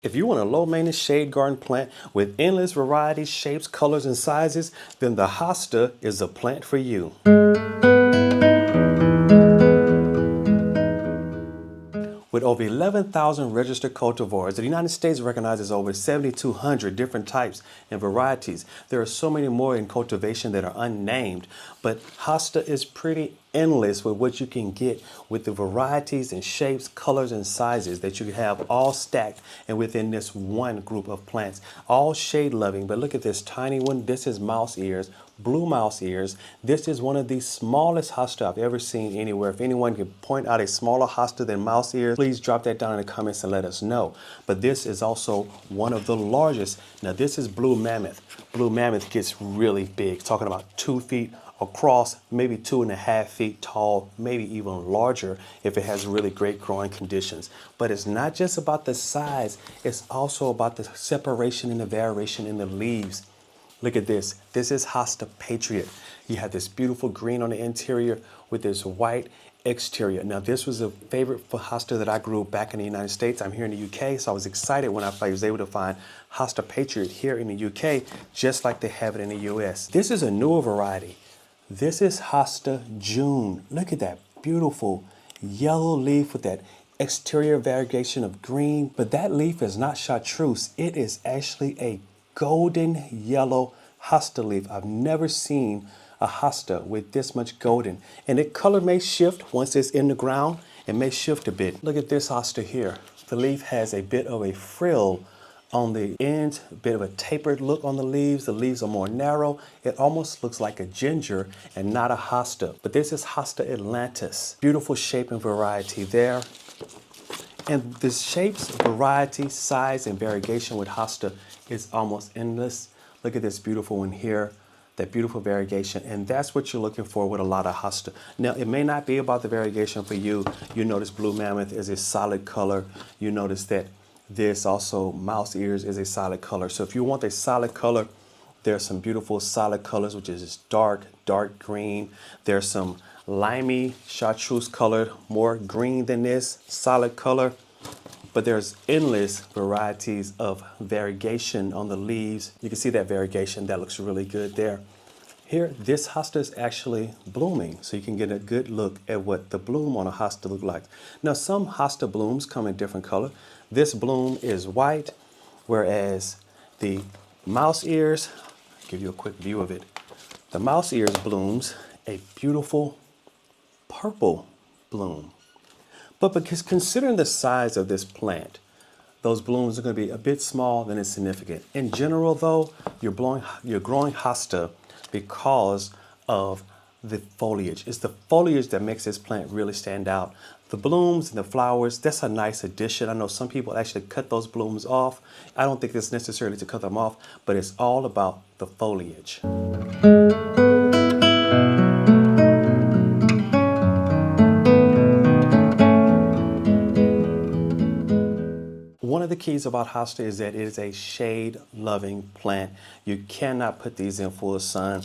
If you want a low-maintenance shade garden plant with endless varieties, shapes, colors, and sizes, then the Hosta is the plant for you. With over 11,000 registered cultivars, the United States recognizes over 7,200 different types and varieties. There are so many more in cultivation that are unnamed, but Hosta is pretty endless with what you can get with the varieties and shapes, colors, and sizes that you have all stacked and within this one group of plants. All shade loving, but look at this tiny one. This is mouse ears. Blue mouse ears. This is one of the smallest hosta I've ever seen anywhere. If anyone can point out a smaller hosta than mouse ears, please drop that down in the comments and let us know. But this is also one of the largest. Now this is blue mammoth. Blue mammoth gets really big, talking about 2 feet across, maybe 2.5 feet tall, maybe even larger if it has really great growing conditions. But it's not just about the size, it's also about the separation and the variation in the leaves. Look at this. This is Hosta Patriot. You have this beautiful green on the interior with this white exterior. Now, this was a favorite for Hosta that I grew back in the United States. I'm here in the UK, so I was excited when I was able to find Hosta Patriot here in the UK, just like they have it in the US. This is a newer variety. This is Hosta June. Look at that beautiful yellow leaf with that exterior variegation of green. But that leaf is not chartreuse. It is actually a golden yellow hosta leaf. I've never seen a hosta with this much golden, and the color may shift once it's in the ground. It may shift a bit. Look at this hosta here. The leaf has a bit of a frill on the ends, a bit of a tapered look on the leaves. The leaves are more narrow. It almost looks like a ginger and not a hosta. But this is Hosta Atlantis. Beautiful shape and variety there. And the shapes, variety, size, and variegation with Hosta is almost endless. Look at this beautiful one here, that beautiful variegation. And that's what you're looking for with a lot of Hosta. Now, it may not be about the variegation for you. You notice blue mammoth is a solid color. You notice that this also, mouse ears, is a solid color. So if you want a solid color, there's some beautiful solid colors, which is dark green. There's some limey, chartreuse colored, more green than this, solid color. But there's endless varieties of variegation on the leaves. You can see that variegation, that looks really good there. Here, this hosta is actually blooming, so you can get a good look at what the bloom on a hosta look like. Now, some hosta blooms come in different color. This bloom is white, whereas the mouse ears, I'll give you a quick view of it. The mouse ears blooms a beautiful purple bloom. But because considering the size of this plant, those blooms are going to be a bit small than insignificant. In general, though, you're growing hosta because of the foliage. It's the foliage that makes this plant really stand out. The blooms and the flowers, that's a nice addition. I know some people actually cut those blooms off. I don't think it's necessarily to cut them off, but it's all about the foliage. One of the keys about hosta is that it is a shade-loving plant. You cannot put these in full sun.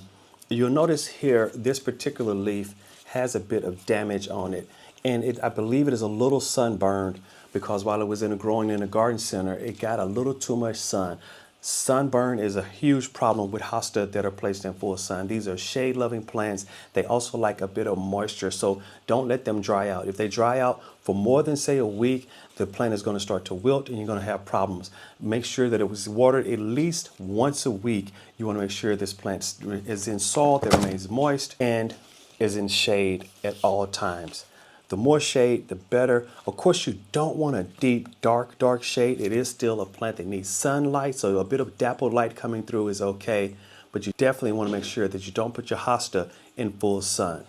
You'll notice here, this particular leaf has a bit of damage on it. And I believe it is a little sunburned because while it was growing in a garden center, it got a little too much sun. Sunburn is a huge problem with hosta that are placed in full sun. These are shade-loving plants. They also like a bit of moisture, so don't let them dry out. If they dry out for more than, say, a week, the plant is going to start to wilt and you're going to have problems. Make sure that it was watered at least once a week. You want to make sure this plant is in soil that remains moist and is in shade at all times. The more shade, the better. Of course, you don't want a deep, dark shade. It is still a plant that needs sunlight, so a bit of dappled light coming through is okay. But you definitely want to make sure that you don't put your hosta in full sun.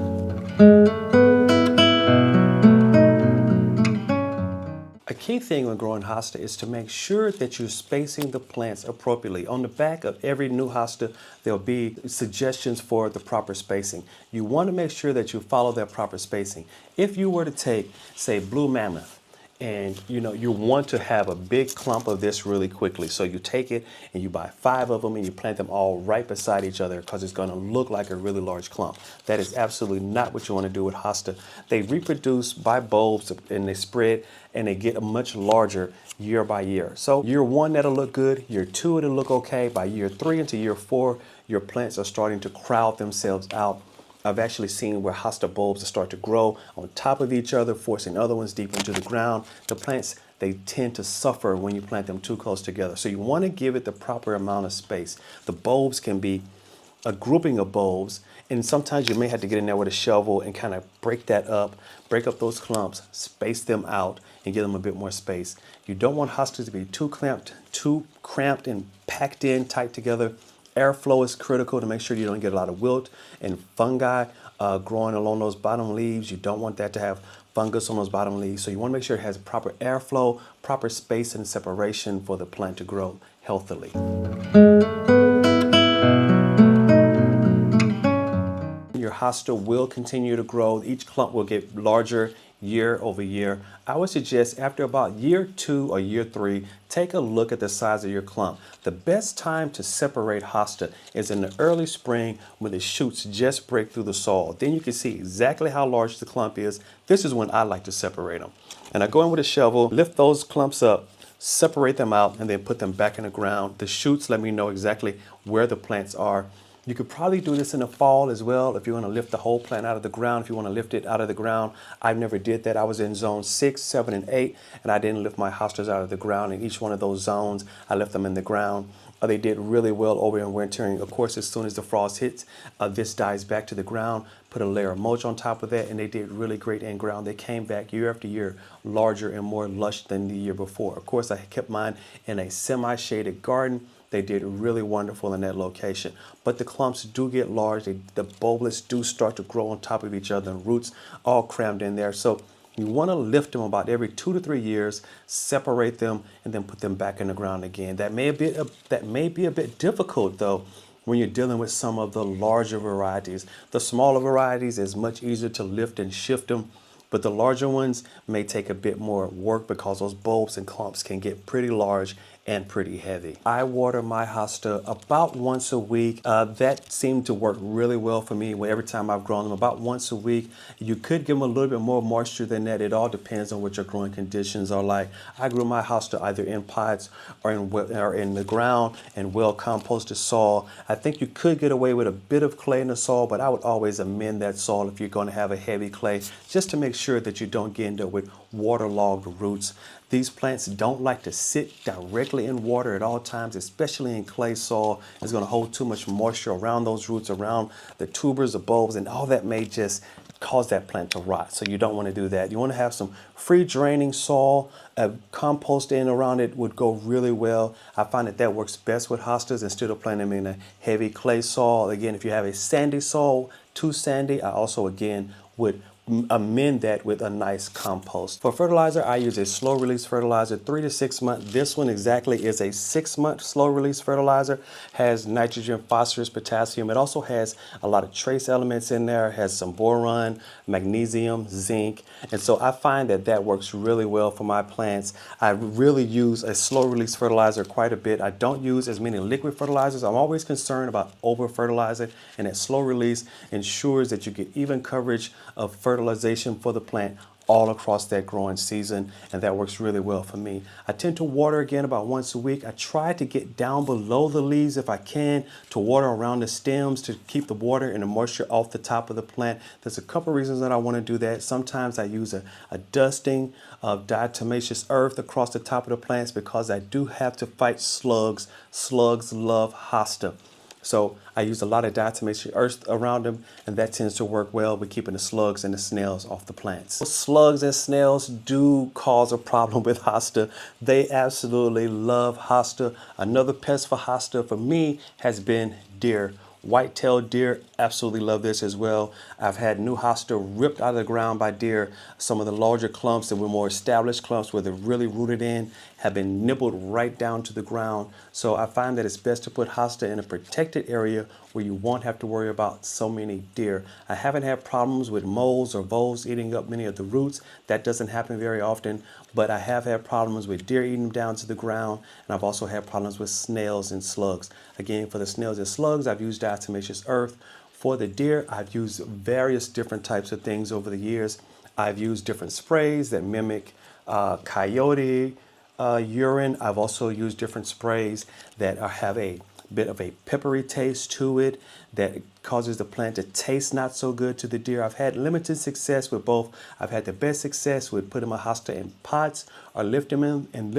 A key thing when growing hosta is to make sure that you're spacing the plants appropriately. On the back of every new hosta, there'll be suggestions for the proper spacing. You want to make sure that you follow that proper spacing. If you were to take, say, blue mammoth And you want to have a big clump of this really quickly. So you take it and you buy 5 of them and you plant them all right beside each other because it's going to look like a really large clump. That is absolutely not what you want to do with hosta. They reproduce by bulbs and they spread and they get much larger year by year. So year 1 that'll look good, year 2 it'll look okay. By year 3 into year 4, your plants are starting to crowd themselves out. I've actually seen where hosta bulbs start to grow on top of each other, forcing other ones deep into the ground. The plants, they tend to suffer when you plant them too close together. So you want to give it the proper amount of space. The bulbs can be a grouping of bulbs, and sometimes you may have to get in there with a shovel and kind of break that up, break up those clumps, space them out, and give them a bit more space. You don't want hostas to be too cramped and packed in tight together. Airflow is critical to make sure you don't get a lot of wilt and fungi growing along those bottom leaves. You don't want that to have fungus on those bottom leaves. So you want to make sure it has proper airflow, proper space and separation for the plant to grow healthily. Your hosta will continue to grow. Each clump will get larger year over year. I would suggest after about year 2 or year 3, take a look at the size of your clump. The best time to separate hosta is in the early spring when the shoots just break through the soil. Then you can see exactly how large the clump is. This is when I like to separate them. And I go in with a shovel, lift those clumps up, separate them out, and then put them back in the ground. The shoots let me know exactly where the plants are. You could probably do this in the fall as well if you want to lift the whole plant out of the ground, if you want to lift it out of the ground. I never did that. I was in zone 6, 7, and 8, and I didn't lift my hostas out of the ground. In each one of those zones, I left them in the ground. They did really well over in wintering. Of course, as soon as the frost hits, this dies back to the ground. Put a layer of mulch on top of that, and they did really great in ground. They came back year after year, larger and more lush than the year before. Of course, I kept mine in a semi-shaded garden. They did really wonderful in that location. But the clumps do get large. The bulbs do start to grow on top of each other and roots all crammed in there. So you want to lift them about every 2 to 3 years, separate them, and then put them back in the ground again. That may be a bit difficult though when you're dealing with some of the larger varieties. The smaller varieties is much easier to lift and shift them. But the larger ones may take a bit more work because those bulbs and clumps can get pretty large and pretty heavy. I water my hosta about once a week. That seemed to work really well for me every time I've grown them, about once a week. You could give them a little bit more moisture than that. It all depends on what your growing conditions are like. I grew my hosta either in pots or in the ground and well composted soil. I think you could get away with a bit of clay in the soil, but I would always amend that soil if you're going to have a heavy clay, just to make sure that you don't get into it with waterlogged roots. These plants don't like to sit directly in water at all times, especially in clay soil. It's going to hold too much moisture around those roots, around the tubers, the bulbs, and all that may just cause that plant to rot. So you don't want to do that. You want to have some free draining soil. Compost in around it would go really well. I find that works best with hostas instead of planting them in a heavy clay soil. Again, if you have a sandy soil, too sandy, I also again would amend that with a nice compost. For fertilizer, I use a slow release fertilizer, 3 to 6 months. This one exactly is a 6-month slow release fertilizer. Has nitrogen, phosphorus, potassium. It also has a lot of trace elements in there. It has some boron, magnesium, zinc. And so I find that works really well for my plants. I really use a slow release fertilizer quite a bit. I don't use as many liquid fertilizers. I'm always concerned about over fertilizing, and that slow release ensures that you get even coverage of fertilization for the plant all across that growing season, and that works really well for me. I tend to water again about once a week. I try to get down below the leaves if I can, to water around the stems to keep the water and the moisture off the top of the plant. There's a couple reasons that I want to do that. Sometimes I use a dusting of diatomaceous earth across the top of the plants because I do have to fight slugs. Slugs love hosta. So I use a lot of diatomaceous earth around them, and that tends to work well with keeping the slugs and the snails off the plants. Slugs and snails do cause a problem with hosta. They absolutely love hosta. Another pest for hosta for me has been deer. White-tailed deer absolutely love this as well. I've had new hosta ripped out of the ground by deer. Some of the larger clumps that were more established clumps where they're really rooted in have been nibbled right down to the ground. So I find that it's best to put hosta in a protected area where you won't have to worry about so many deer. I haven't had problems with moles or voles eating up many of the roots. That doesn't happen very often, but I have had problems with deer eating them down to the ground, and I've also had problems with snails and slugs. Again, for the snails and slugs, I've used diatomaceous earth. For the deer, I've used various different types of things over the years. I've used different sprays that mimic coyote urine. I've also used different sprays that have a bit of a peppery taste to it that causes the plant to taste not so good to the deer. I've had limited success with both. I've had the best success with putting my hosta in pots or lifting them and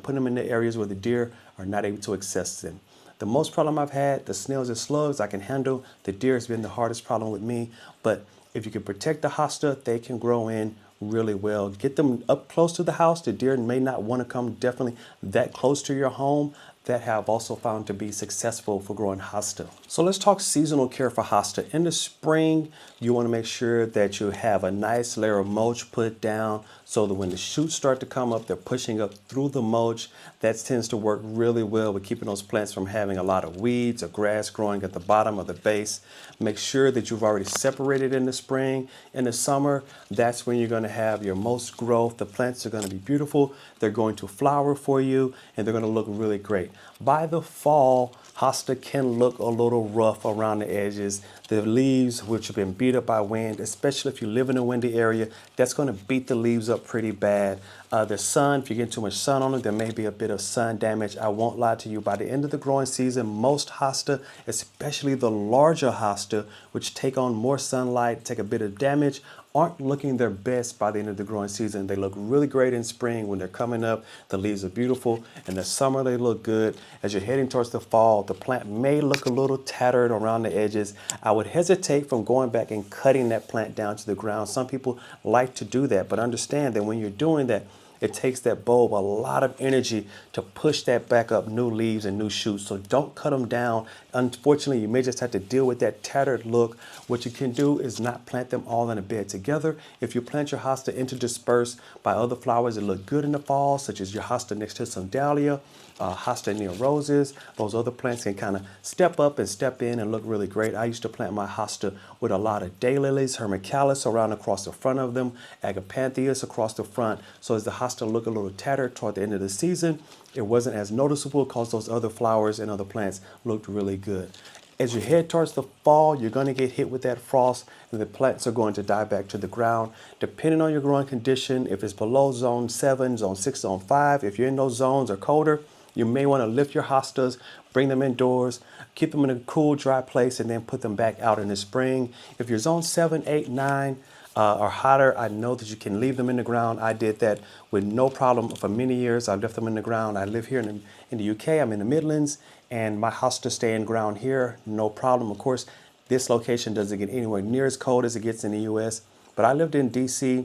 putting them in the areas where the deer are not able to access them. The most problem I've had, the snails and slugs, I can handle. The deer has been the hardest problem with me. But if you can protect the hosta, they can grow in really well. Get them up close to the house. The deer may not want to come definitely that close to your home. That have also found to be successful for growing hosta. So let's talk seasonal care for hosta. In the spring, you want to make sure that you have a nice layer of mulch put down so that when the shoots start to come up, they're pushing up through the mulch. That tends to work really well with keeping those plants from having a lot of weeds or grass growing at the bottom of the base. Make sure that you've already separated in the spring. In the summer, that's when you're going to have your most growth. The plants are going to be beautiful. They're going to flower for you, and they're going to look really great. By the fall, hosta can look a little rough around the edges. The leaves, which have been beat up by wind, especially if you live in a windy area, that's going to beat the leaves up pretty bad. The sun, if you get too much sun on it, there may be a bit of sun damage. I won't lie to you. By the end of the growing season, most hosta, especially the larger hosta, which take on more sunlight, take a bit of damage, aren't looking their best by the end of the growing season. They look really great in spring when they're coming up. The leaves are beautiful. In the summer, they look good. As you're heading towards the fall, the plant may look a little tattered around the edges. I would hesitate from going back and cutting that plant down to the ground. Some people like to do that, but understand that when you're doing that, it takes that bulb a lot of energy to push that back up new leaves and new shoots. So don't cut them down. Unfortunately, you may just have to deal with that tattered look. What you can do is not plant them all in a bed together. If you plant your hosta interdispersed by other flowers that look good in the fall, such as your hosta next to some dahlia, hosta near roses, those other plants can kind of step up and step in and look really great. I used to plant my hosta with a lot of daylilies, hermicalis around across the front of them, agapanthias across the front. So as the hosta look a little tattered toward the end of the season, it wasn't as noticeable because those other flowers and other plants looked really good. As you head towards the fall, you're going to get hit with that frost and the plants are going to die back to the ground. Depending on your growing condition, if it's below zone 7, zone 6, zone 5, if you're in those zones or colder, you may want to lift your hostas, bring them indoors, keep them in a cool, dry place, and then put them back out in the spring. If you're zone 7, 8, 9, or hotter, I know that you can leave them in the ground. I did that with no problem for many years. I left them in the ground. I live here in the UK. I'm in the Midlands, and my hostas stay in ground here, no problem. Of course, this location doesn't get anywhere near as cold as it gets in the US, but I lived in DC,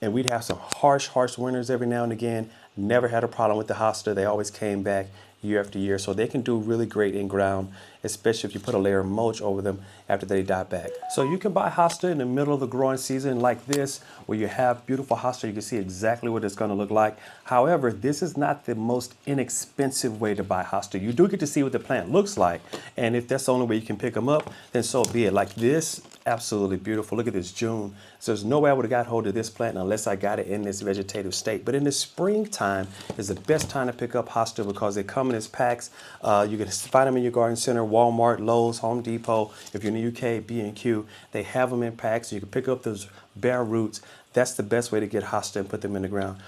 and we'd have some harsh winters every now and again. Never had a problem with the hosta. They always came back year after year. So they can do really great in ground, especially if you put a layer of mulch over them after they die back. So you can buy hosta in the middle of the growing season like this, where you have beautiful hosta. You can see exactly what it's going to look like. However, this is not the most inexpensive way to buy hosta. You do get to see what the plant looks like. And if that's the only way you can pick them up, then so be it. Like this, absolutely beautiful. Look at this June. So there's no way I would have got hold of this plant unless I got it in this vegetative state. But in the springtime is the best time to pick up hosta because they come in as packs. You can find them in your garden center, Walmart, Lowe's, Home Depot. If you're in the UK, B&Q, they have them in packs. You can pick up those bare roots. That's the best way to get hosta and put them in the ground.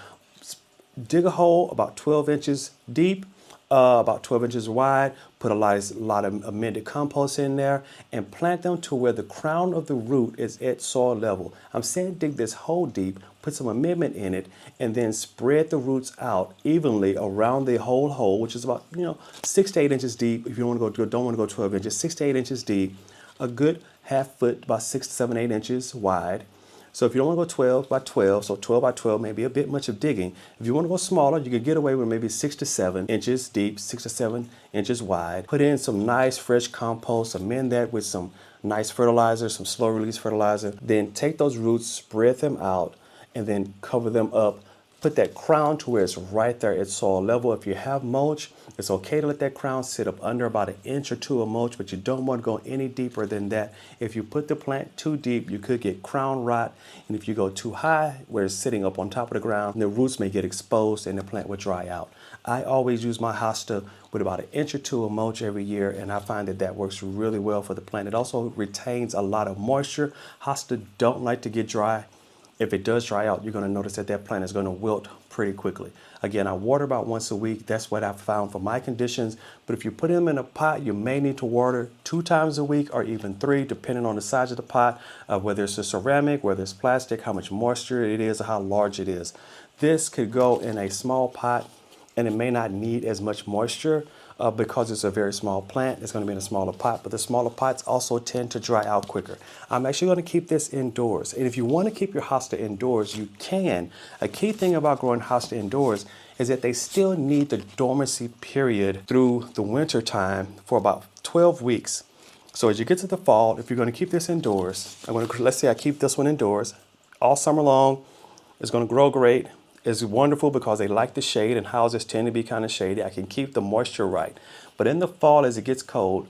Dig a hole about 12 inches deep, about 12 inches wide, put a lot of amended compost in there, and plant them to where the crown of the root is at soil level. I'm saying dig this hole deep, put some amendment in it, and then spread the roots out evenly around the whole hole, which is about 6 to 8 inches deep. If you don't want to go 12 inches, 6 to 8 inches deep, a good half foot, about 6 to 7, 8 inches wide. So if you don't want to go 12 by 12, so 12 by 12 may be a bit much of digging. If you want to go smaller, you could get away with maybe 6 to 7 inches deep, 6 to 7 inches wide. Put in some nice fresh compost, amend that with some nice fertilizer, some slow release fertilizer. Then take those roots, spread them out, and then cover them up. Put that crown to where it's right there at soil level. If you have mulch, it's okay to let that crown sit up under about 1 inch or 2 of mulch, but you don't want to go any deeper than that. If you put the plant too deep, you could get crown rot. And if you go too high, where it's sitting up on top of the ground, the roots may get exposed and the plant will dry out. I always use my hosta with about 1 inch or 2 of mulch every year, and I find that that works really well for the plant. It also retains a lot of moisture. Hosta don't like to get dry. If it does dry out, you're going to notice that that plant is going to wilt pretty quickly. Again, I water about once a week. That's what I've found for my conditions. But if you put them in a pot, you may need to water 2 times a week or even 3, depending on the size of the pot, whether it's a ceramic, whether it's plastic, how much moisture it is, or how large it is. This could go in a small pot, and it may not need as much moisture because it's a very small plant. It's going to be in a smaller pot, but the smaller pots also tend to dry out quicker. I'm actually going to keep this indoors. And if you want to keep your hosta indoors, you can. A key thing about growing hosta indoors is that they still need the dormancy period through the winter time for about 12 weeks. So as you get to the fall, if you're going to keep this indoors, let's say I keep this one indoors all summer long. It's going to grow great. It's wonderful because they like the shade, and houses tend to be kind of shady. I can keep the moisture right. But in the fall, as it gets cold,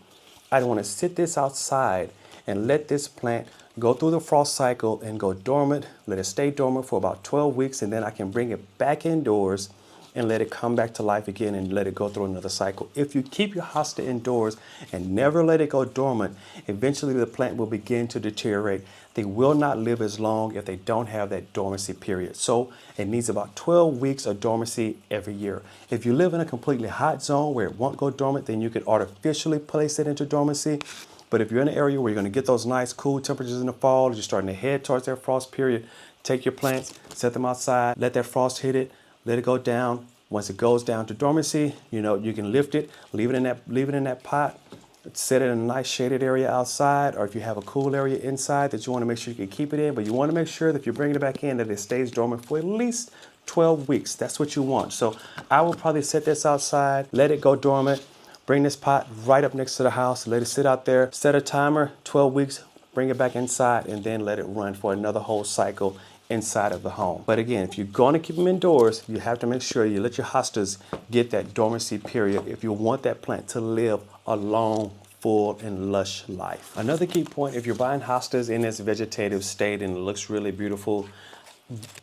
I want to sit this outside and let this plant go through the frost cycle and go dormant. Let it stay dormant for about 12 weeks, and then I can bring it back indoors and let it come back to life again and let it go through another cycle. If you keep your hosta indoors and never let it go dormant, eventually the plant will begin to deteriorate. They will not live as long if they don't have that dormancy period. So it needs about 12 weeks of dormancy every year. If you live in a completely hot zone where it won't go dormant, then you could artificially place it into dormancy. But if you're in an area where you're going to get those nice cool temperatures in the fall, you're starting to head towards that frost period, take your plants, set them outside, let that frost hit it, let it go down. Once it goes down to dormancy, you can lift it, leave it in that pot, set it in a nice shaded area outside, or if you have a cool area inside that you want to make sure you can keep it in, but you want to make sure that if you're bringing it back in that it stays dormant for at least 12 weeks. That's what you want. So I will probably set this outside, let it go dormant, bring this pot right up next to the house, let it sit out there, set a timer, 12 weeks, bring it back inside, and then let it run for another whole cycle inside of the home. But again, if you're going to keep them indoors, you have to make sure you let your hostas get that dormancy period if you want that plant to live a long, full, and lush life. Another key point, if you're buying hostas in its vegetative state and it looks really beautiful,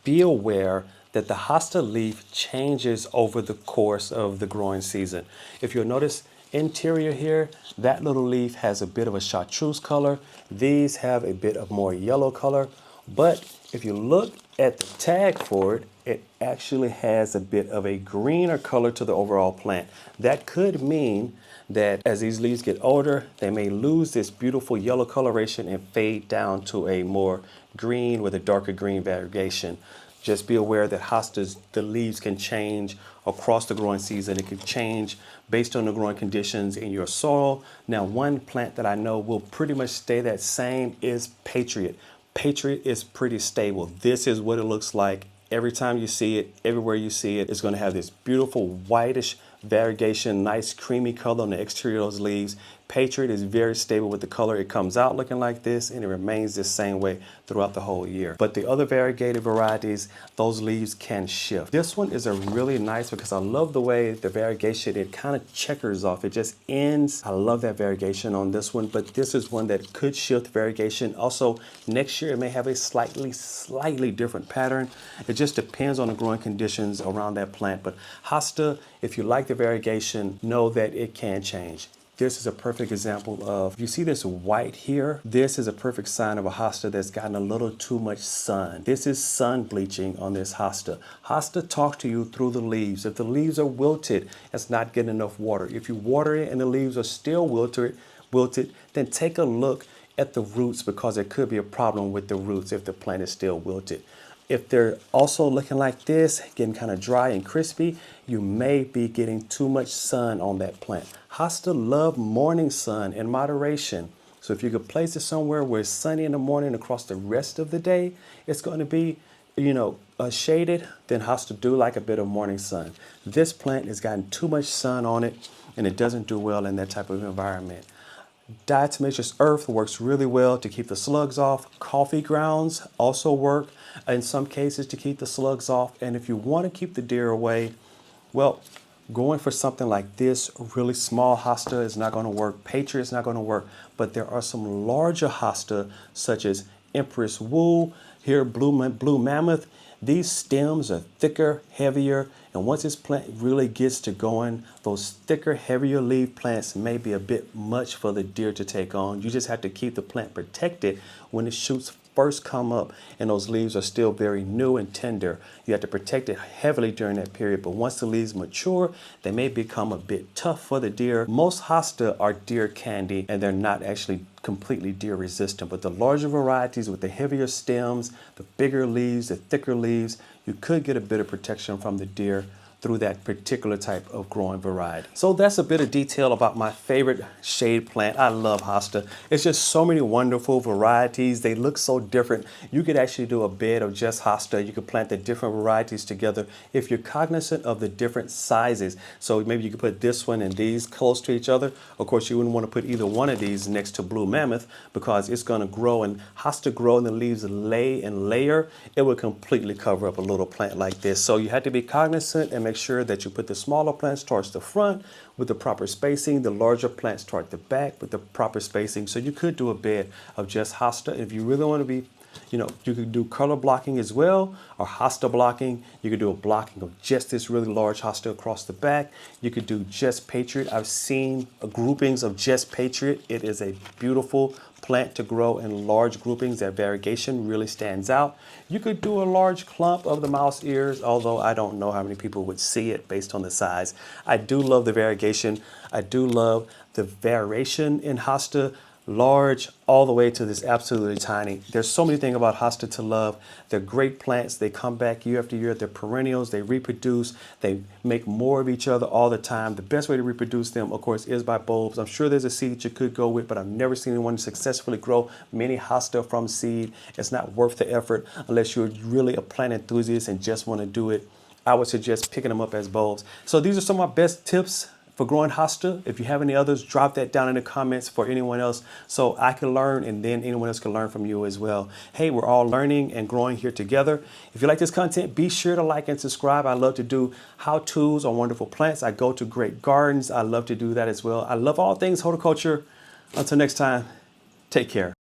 be aware that the hosta leaf changes over the course of the growing season. If you'll notice interior here, that little leaf has a bit of a chartreuse color. These have a bit of more yellow color. But if you look at the tag for it, it actually has a bit of a greener color to the overall plant. That could mean that as these leaves get older, they may lose this beautiful yellow coloration and fade down to a more green with a darker green variegation. Just be aware that hostas, the leaves can change across the growing season. It can change based on the growing conditions in your soil. Now, one plant that I know will pretty much stay that same is Patriot. Patriot is pretty stable. This is what it looks like every time you see it, everywhere you see it. It's going to have this beautiful whitish variegation, nice creamy color on the exterior of those leaves. Patriot is very stable with the color. It comes out looking like this and it remains this same way throughout the whole year. But the other variegated varieties, those leaves can shift. This one is a really nice because I love the way the variegation, it kind of checkers off. It just ends. I love that variegation on this one, but this is one that could shift variegation. Also, next year it may have a slightly different pattern. It just depends on the growing conditions around that plant. But hosta, if you like the variegation, know that it can change. This is a perfect example of, you see this white here? This is a perfect sign of a hosta that's gotten a little too much sun. This is sun bleaching on this hosta. Hosta talks to you through the leaves. If the leaves are wilted, it's not getting enough water. If you water it and the leaves are still wilted, then take a look at the roots because there could be a problem with the roots if the plant is still wilted. If they're also looking like this, getting kind of dry and crispy, you may be getting too much sun on that plant. Hosta love morning sun in moderation. So if you could place it somewhere where it's sunny in the morning across the rest of the day, it's going to be, shaded, then Hosta do like a bit of morning sun. This plant has gotten too much sun on it, and it doesn't do well in that type of environment. Diatomaceous earth works really well to keep the slugs off. Coffee grounds also work in some cases to keep the slugs off. And if you want to keep the deer away, well, going for something like this, really small hosta is not going to work. Patriot is not going to work. But there are some larger hosta, such as Empress Wool, here Blue Mammoth. These stems are thicker, heavier, and once this plant really gets to going, those thicker, heavier leaf plants may be a bit much for the deer to take on. You just have to keep the plant protected when the shoots first come up and those leaves are still very new and tender. You have to protect it heavily during that period, but once the leaves mature, they may become a bit tough for the deer. Most hosta are deer candy, and they're not actually completely deer resistant, but the larger varieties with the heavier stems, the bigger leaves, the thicker leaves, you could get a bit of protection from the deer through that particular type of growing variety. So that's a bit of detail about my favorite shade plant. I love hosta. It's just so many wonderful varieties. They look so different. You could actually do a bed of just hosta. You could plant the different varieties together if you're cognizant of the different sizes. So maybe you could put this one and these close to each other. Of course, you wouldn't want to put either one of these next to Blue Mammoth because it's going to grow, and hosta grow and the leaves lay and layer. It would completely cover up a little plant like this. So you have to be cognizant and make sure that you put the smaller plants towards the front with the proper spacing, the larger plants toward the back with the proper spacing. So you could do a bed of just hosta. If you really want to be, you could do color blocking as well, or hosta blocking. You could do a blocking of just this really large hosta across the back. You could do just Patriot. I've seen groupings of just Patriot. It is a beautiful plant to grow in large groupings. That variegation really stands out. You could do a large clump of the mouse ears, although I don't know how many people would see it based on the size. I do love the variegation. I do love the variation in hosta, large all the way to this absolutely tiny. There's so many things about hosta to love. They're great plants. They come back year after year. They're perennials. They reproduce. They make more of each other all the time. The best way to reproduce them, of course, is by bulbs. I'm sure there's a seed you could go with, but I've never seen anyone successfully grow many hosta from seed. It's not worth the effort unless you're really a plant enthusiast and just want to do it. I would suggest picking them up as bulbs. So these are some of my best tips for growing hosta. If you have any others, drop that down in the comments for anyone else so I can learn and then anyone else can learn from you as well. Hey, we're all learning and growing here together. If you like this content, be sure to like and subscribe. I love to do how-tos on wonderful plants. I go to great gardens. I love to do that as well. I love all things horticulture. Until next time, take care.